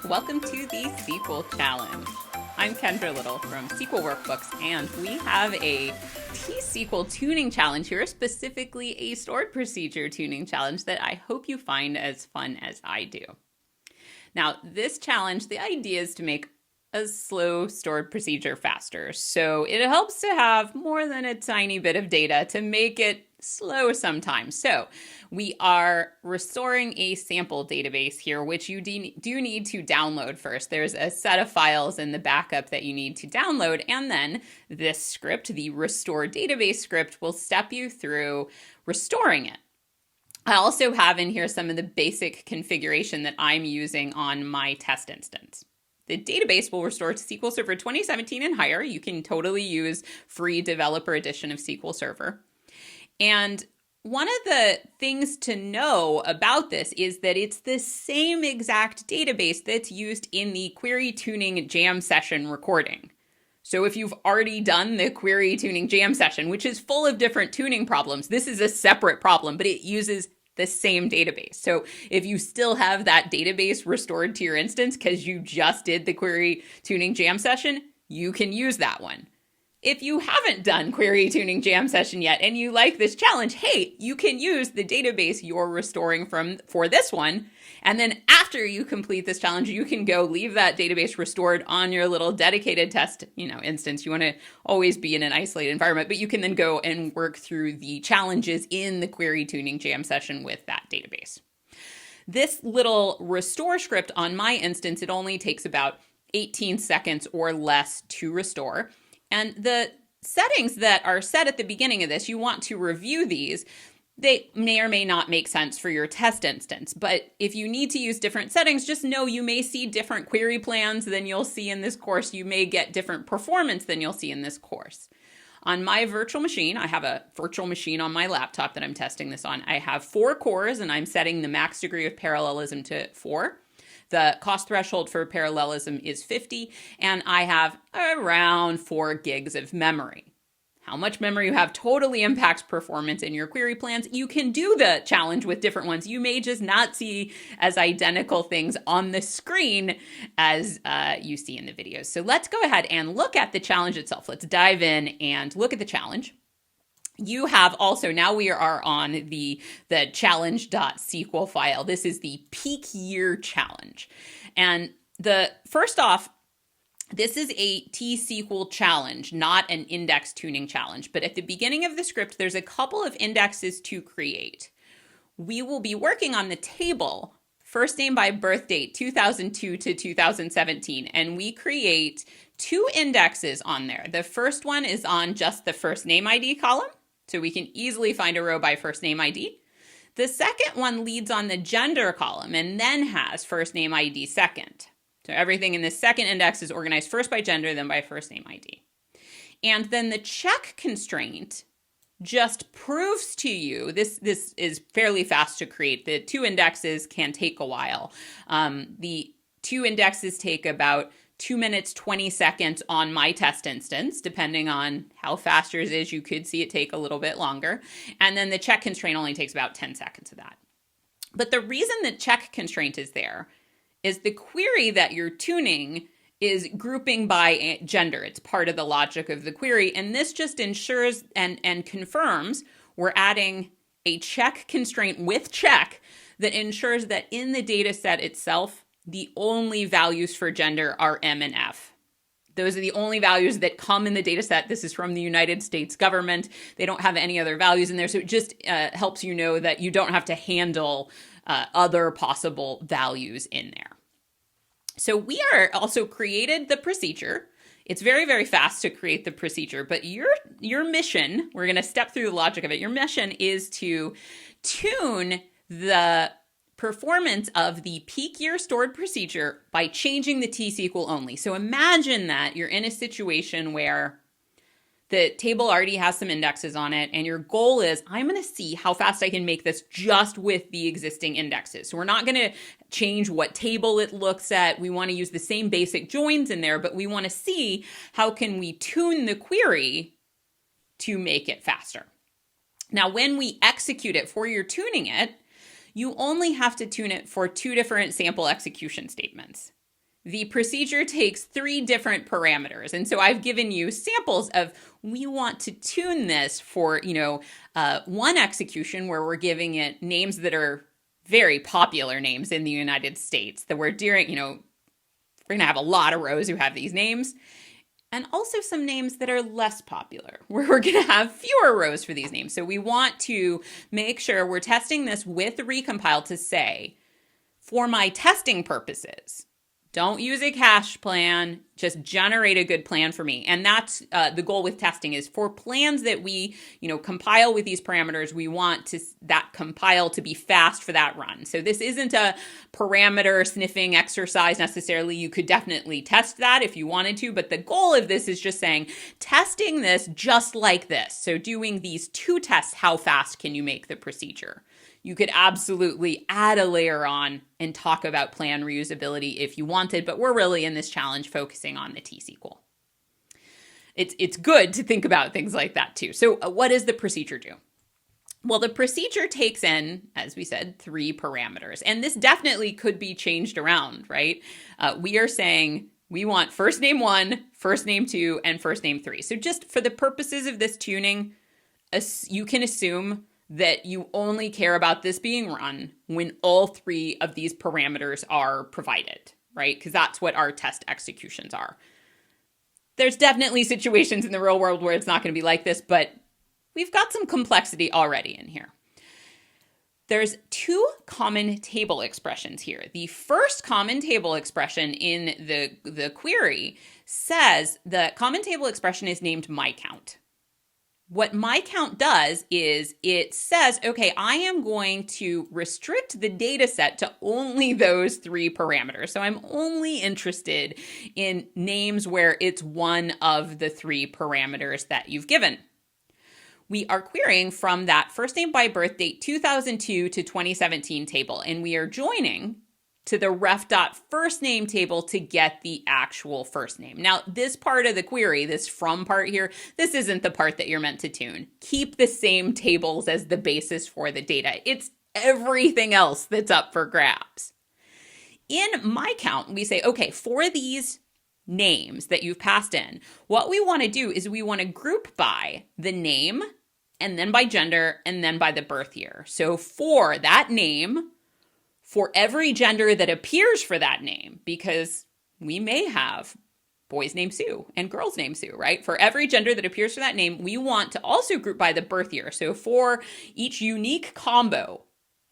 Welcome to the SQL Challenge. I'm Kendra Little from SQL Workbooks, and we have a T-SQL tuning challenge here, specifically a stored procedure tuning challenge that I hope you find as fun as I do. Now, this challenge, the idea is to make a slow stored procedure faster. So it helps to have more than a tiny bit of data to make it slow sometimes. So we are restoring a sample database here, which you do need to download first. There's a set of files in the backup that you need to download, and then this script, the restore database script, will step you through restoring it. I also have in here some of the basic configuration that I'm using on my test instance. The database will restore to SQL Server 2017 and higher. You can totally use free developer edition of SQL Server. And one of the things to know about this is that it's the same exact database that's used in the query tuning jam session recording. So if you've already done the query tuning jam session, which is full of different tuning problems, this is a separate problem, but it uses the same database. So if you still have that database restored to your instance because you just did the query tuning jam session, you can use that one. If you haven't done query tuning jam session yet and you like this challenge, hey, you can use the database you're restoring for this one. And then after you complete this challenge, you can go leave that database restored on your little dedicated test, instance. You want to always be in an isolated environment, but you can then go and work through the challenges in the query tuning jam session with that database. This little restore script on my instance, it only takes about 18 seconds or less to restore. And the settings that are set at the beginning of this, you want to review these. They may or may not make sense for your test instance, but if you need to use different settings, just know you may see different query plans than you'll see in this course. You may get different performance than you'll see in this course. On my virtual machine, I have a virtual machine on my laptop that I'm testing this on. I have 4 cores and I'm setting the max degree of parallelism to 4. The cost threshold for parallelism is 50, and I have around 4 gigs of memory. How much memory you have totally impacts performance in your query plans. You can do the challenge with different ones. You may just not see as identical things on the screen as you see in the videos. So let's go ahead and look at the challenge itself. Let's dive in and look at the challenge. You have also, now we are on the challenge.sql file. This is the peak year challenge. And first off, this is a T-SQL challenge, not an index tuning challenge. But at the beginning of the script, there's a couple of indexes to create. We will be working on the table, first name by birth date, 2002 to 2017, and we create 2 indexes on there. The first one is on just the first name ID column. So we can easily find a row by first name ID. The second one leads on the gender column and then has first name ID second. So everything in this second index is organized first by gender, then by first name ID. And then the check constraint just proves to you, this is fairly fast to create. The 2 indexes can take a while. The 2 indexes take about 2 minutes, 20 seconds on my test instance, depending on how fast yours is. You could see it take a little bit longer. And then the check constraint only takes about 10 seconds of that. But the reason the check constraint is there is the query that you're tuning is grouping by gender. It's part of the logic of the query. And this just ensures and confirms we're adding a check constraint with check that ensures that in the data set itself, the only values for gender are M and F. Those are the only values that come in the data set. This is from the United States government. They don't have any other values in there. So it just helps you know that you don't have to handle other possible values in there. So we are also created the procedure. It's very, very fast to create the procedure, but your mission, we're going to step through the logic of it. Your mission is to tune the performance of the peak year stored procedure by changing the T-SQL only. So imagine that you're in a situation where the table already has some indexes on it, and your goal is, I'm going to see how fast I can make this just with the existing indexes. So we're not going to change what table it looks at. We want to use the same basic joins in there, but we want to see how can we tune the query to make it faster. Now, when we execute it for your tuning it, you only have to tune it for 2 different sample execution statements. the procedure takes 3 different parameters. And so I've given you samples of, we want to tune this for, one execution where we're giving it names that are very popular names in the United States, that we're doing, we're going to have a lot of rows who have these names. And also some names that are less popular, where we're going to have fewer rows for these names. So we want to make sure we're testing this with recompile to say, for my testing purposes, don't use a cache plan, just generate a good plan for me. And that's the goal with testing, is for plans that we, compile with these parameters, we want that compile to be fast for that run. So this isn't a parameter sniffing exercise necessarily. You could definitely test that if you wanted to, but the goal of this is just saying, testing this just like this. So doing these 2 tests, how fast can you make the procedure? You could absolutely add a layer on and talk about plan reusability if you wanted, but we're really in this challenge focusing on the T-SQL. It's good to think about things like that too. So what does the procedure do? Well, the procedure takes in, as we said, 3 parameters, and this definitely could be changed around, right? We are saying we want first name 1, first name 2, and first name 3. So just for the purposes of this tuning, you can assume that you only care about this being run when all 3 of these parameters are provided, right? Because that's what our test executions are. There's definitely situations in the real world where it's not going to be like this, but we've got some complexity already in here. There's 2 common table expressions here. The first common table expression in the query says the common table expression is named MyCount. What MyCount does is it says, okay, I am going to restrict the data set to only those 3 parameters. So I'm only interested in names where it's one of the 3 parameters that you've given. We are querying from that first name by birth date 2002 to 2017 table, and we are joining to the ref.firstname table to get the actual first name. Now, this part of the query, this from part here, this isn't the part that you're meant to tune. Keep the same tables as the basis for the data. It's everything else that's up for grabs. In MyCount, we say, okay, for these names that you've passed in, what we want to do is we want to group by the name, and then by gender, and then by the birth year. So for that name, for every gender that appears for that name, because we may have boys named Sue and girls named Sue, right? For every gender that appears for that name, we want to also group by the birth year. So for each unique combo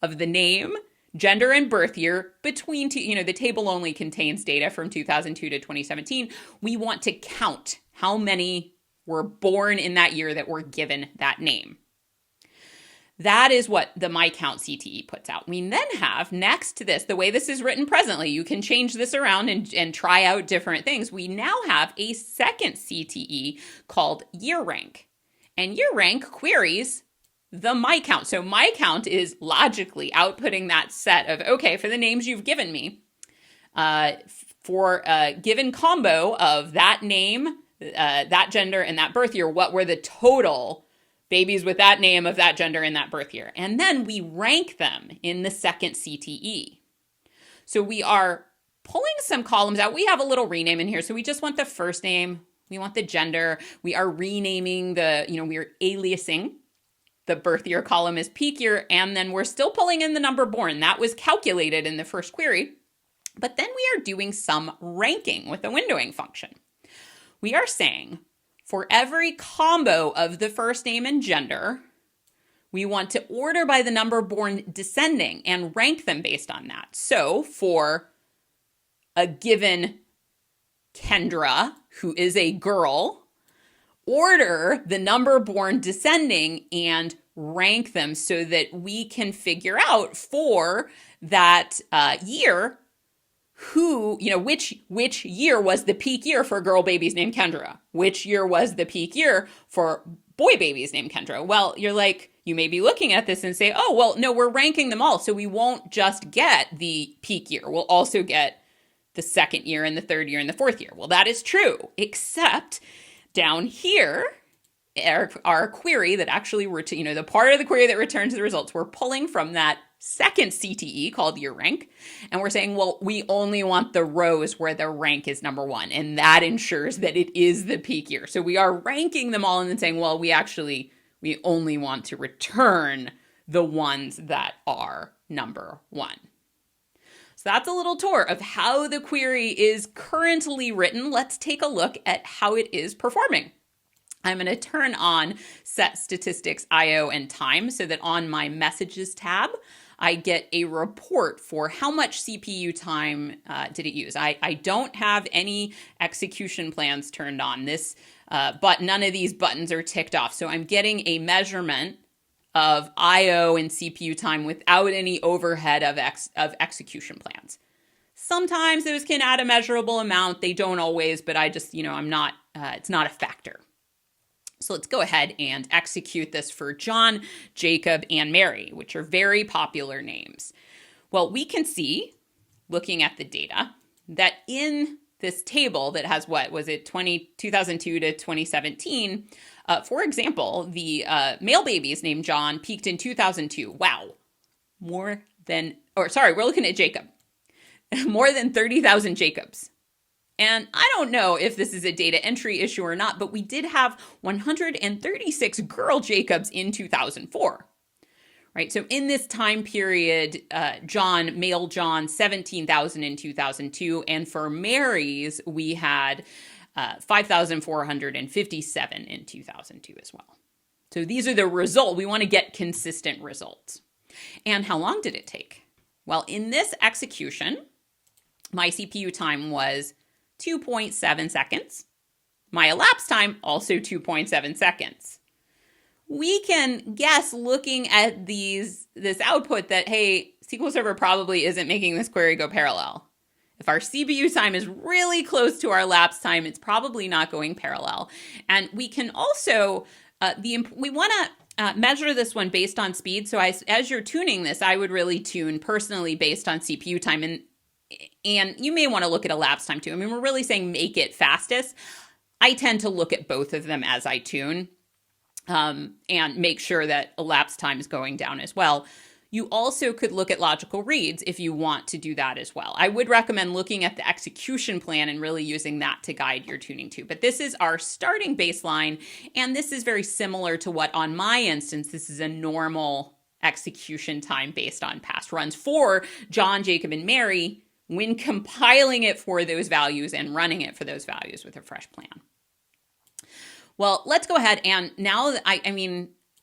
of the name, gender, and birth year between two, the table only contains data from 2002 to 2017, we want to count how many were born in that year that were given that name. That is what the MyCount CTE puts out. We then have, next to this, the way this is written presently, you can change this around and try out different things. We now have a second CTE called year rank. And year rank queries the MyCount. So MyCount is logically outputting that set of, okay, for the names you've given me, for a given combo of that name, that gender, and that birth year, what were the total babies with that name of that gender in that birth year? And then we rank them in the second CTE. So we are pulling some columns out. We have a little rename in here. So we just want the first name. We want the gender. We are renaming we are aliasing the birth year column as peak year. And then we're still pulling in the number born. That was calculated in the first query. But then we are doing some ranking with the windowing function. We are saying, for every combo of the first name and gender, we want to order by the number born descending and rank them based on that. So for a given Kendra, who is a girl, order the number born descending and rank them so that we can figure out for that year which year was the peak year for girl babies named Kendra? Which year was the peak year for boy babies named Kendra? Well, you may be looking at this and say, oh, well, no, we're ranking them all. So we won't just get the peak year. We'll also get the second year and the third year and the fourth year. Well, that is true, except down here, our query that actually, the part of the query that returns the results, we're pulling from that second CTE called year rank. And we're saying, well, we only want the rows where the rank is number 1. And that ensures that it is the peak year. So we are ranking them all and then saying, well, we only want to return the ones that are number 1. So that's a little tour of how the query is currently written. Let's take a look at how it is performing. I'm going to turn on set statistics IO and time so that on my messages tab, I get a report for how much CPU time did it use. I don't have any execution plans turned on. But none of these buttons are ticked off. So I'm getting a measurement of IO and CPU time without any overhead of execution plans. Sometimes those can add a measurable amount. They don't always, but I just, it's not a factor. So let's go ahead and execute this for John, Jacob, and Mary, which are very popular names. Well, we can see, looking at the data, that in this table that has 2002 to 2017, for example, the male babies named John peaked in 2002. Wow. We're looking at Jacob. More than 30,000 Jacobs. And I don't know if this is a data entry issue or not, but we did have 136 girl Jacobs in 2004. Right, so in this time period, male John, 17,000 in 2002. And for Mary's, we had 5,457 in 2002 as well. So these are the results. We want to get consistent results. And how long did it take? Well, in this execution, my CPU time was 2.7 seconds. My elapsed time, also 2.7 seconds. We can guess looking at this output that, hey, SQL Server probably isn't making this query go parallel. If our CPU time is really close to our elapsed time, it's probably not going parallel. And we can also, we want to measure this one based on speed. So as you're tuning this, I would really tune personally based on CPU time. And you may want to look at elapsed time too. I mean, we're really saying make it fastest. I tend to look at both of them as I tune. And make sure that elapsed time is going down as well. You also could look at logical reads if you want to do that as well. I would recommend looking at the execution plan and really using that to guide your tuning too. But this is our starting baseline, and this is very similar to what on my instance, this is a normal execution time based on past runs for John, Jacob, and Mary when compiling it for those values and running it for those values with a fresh plan. Well, let's go ahead and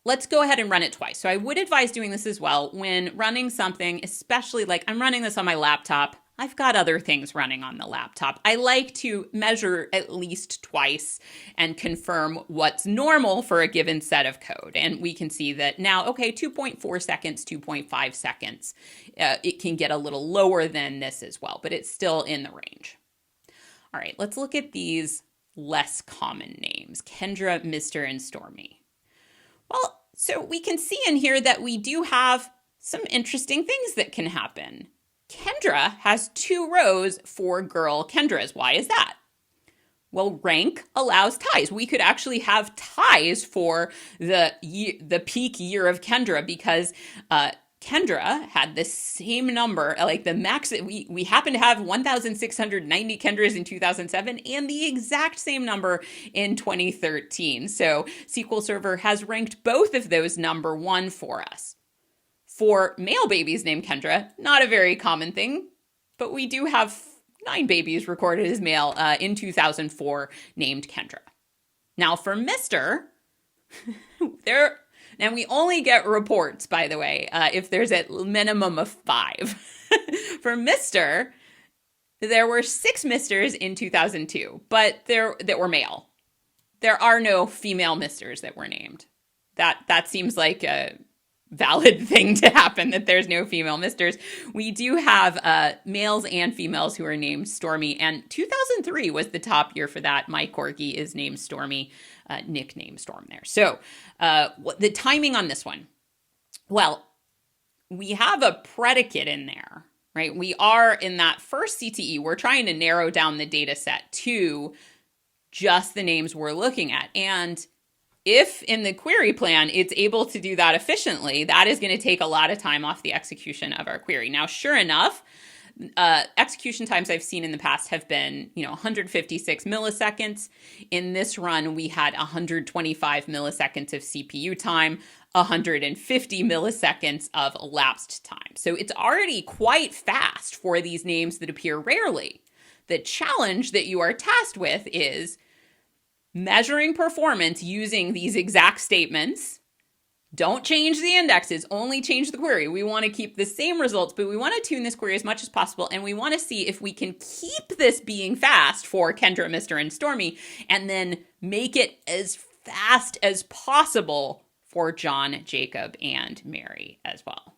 let's go ahead and run it twice. So I would advise doing this as well when running something, especially like I'm running this on my laptop. I've got other things running on the laptop. I like to measure at least twice and confirm what's normal for a given set of code. And we can see that now, okay, 2.4 seconds, 2.5 seconds. It can get a little lower than this as well, but it's still in the range. All right, let's look at these less common names, Kendra, Mr., and Stormy. Well, so we can see in here that we do have some interesting things that can happen. Kendra has 2 rows for girl Kendras. Why is that? Well, rank allows ties. We could actually have ties for the peak year of Kendra because Kendra had the same number, like the max. We happen to have 1,690 Kendras in 2007 and the exact same number in 2013. So SQL Server has ranked both of those number 1 for us. For male babies named Kendra, not a very common thing, but we do have 9 babies recorded as male in 2004 named Kendra. Now for Mr., and we only get reports, by the way, if there's a minimum of 5. For Mr., there were 6 Misters in 2002, but that were male. There are no female Misters that were named. That seems like a valid thing to happen, that there's no female Misters. We do have males and females who are named Stormy, and 2003 was the top year for that. My corgi is named Stormy, nickname Storm there. So the timing on this one, well, we have a predicate in there, right? We are in that first CTE, we're trying to narrow down the data set to just the names we're looking at. And if in the query plan it's able to do that efficiently, that is going to take a lot of time off the execution of our query. Now, sure enough, execution times I've seen in the past have been, 156 milliseconds. In this run, we had 125 milliseconds of CPU time, 150 milliseconds of elapsed time. So it's already quite fast for these names that appear rarely. The challenge that you are tasked with is measuring performance using these exact statements. Don't change the indexes, only change the query. We want to keep the same results, but we want to tune this query as much as possible, and we want to see if we can keep this being fast for Kendra, Mr., and Stormy, and then make it as fast as possible for John, Jacob, and Mary as well.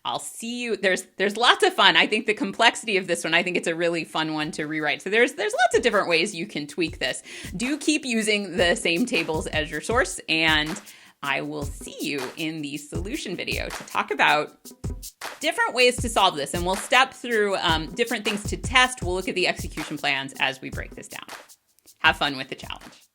I'll see you. There's lots of fun. I think the complexity of this one, I think it's a really fun one to rewrite. So there's lots of different ways you can tweak this. Do keep using the same tables as your source, and I will see you in the solution video to talk about different ways to solve this. And we'll step through different things to test. We'll look at the execution plans as we break this down. Have fun with the challenge.